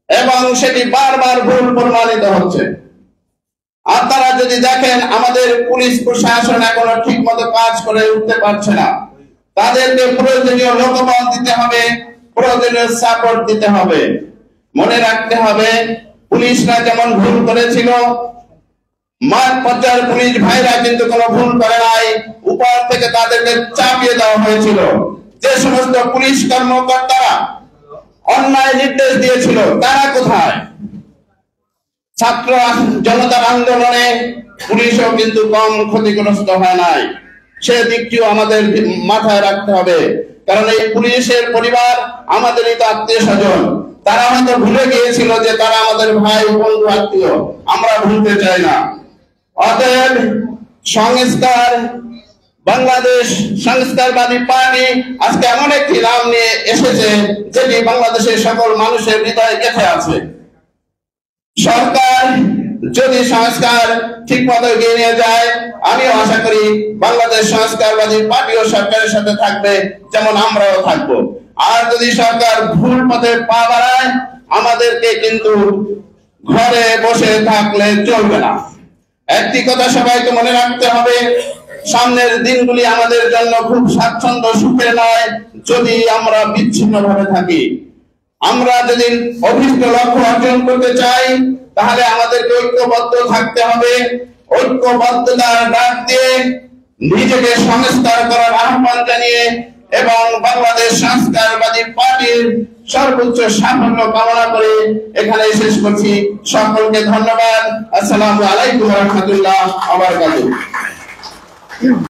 এবং সেটি বারবার ভুল প্রমাণিত হচ্ছে। আপনারা যদি দেখেন আমাদের পুলিশ প্রশাসন এখনো ঠিক মতো কাজ করে উঠতে পারছে না। তাদেরকে প্রয়োজনীয় লোকবল দিতে হবে, প্রয়োজনীয় সাপোর্ট দিতে হবে। মনে রাখতে হবে পুলিশরা যেমন ভুল করেছিল, মাঠ পর্যায়ের পুলিশ ভাইরা কিন্তু কোনো ভুল করে নাই, উপর থেকে তাদেরকে চাপিয়ে দেওয়া হয়েছিল। যে সমস্ত পুলিশ কর্মকর্তারা অন্যায় নির্দেশ দিয়েছিল তারা কোথায়? ছাত্র জনতার আন্দোলনে পুলিশও কিন্তু কম ক্ষতিগ্রস্ত হয় নাই, সে দিকটিও আমাদের মাথায় রাখতে হবে। কারণ এই পুলিশের পরিবার আমাদেরই তো আত্মীয় স্বজন। তারা হয়তো ভুলে গিয়েছিল যে তারা আমাদের ভাই বন্ধু আত্মীয়, আমরা ভুলতে চাই না। অতএব সংস্কার বাংলাদেশ সংস্কারবাদী পার্টি আজকে এমন একটি নাম নিয়ে এসেছে যেটি বাংলাদেশের সকল মানুষের হৃদয়ে গেঁথে আছে। সরকার যদি সংস্কার ঠিক মতো এগিয়ে নিয়ে যায়, আমিও আশা করি বাংলাদেশ সংস্কারবাদী পার্টিও সরকারের সাথে থাকবে, যেমন আমরাও থাকবো। আর যদি সরকার ভুল পথে পা বাড়ায়, আমাদেরকে কিন্তু ঘরে বসে থাকলে চলবে না। একটি কথা সবাইকে মনে রাখতে হবে, সামনের দিনগুলি আমাদের জন্য খুব স্বাচ্ছন্দ্য সুখের নয় যদি আমরা বিচ্ছিন্ন ভাবে থাকি। আমরা যদি অভিষ্ট লক্ষ্য অর্জন করতে চাই তাহলে আমাদেরকে ঐক্যবদ্ধ থাকতে হবে। ঐক্যবদ্ধতার ডাক দিয়ে নিজেকে সংস্কার করার আহ্বান জানিয়ে এবং বাংলাদেশ সংস্কারবাদী পার্টির সর্বোচ্চ সাফল্য কামনা করে এখানে শেষ করছি। সকলকে ধন্যবাদ। আসসালামু আলাইকুম ওয়া রাহমাতুল্লাহি ওয়া বারাকাতুহু।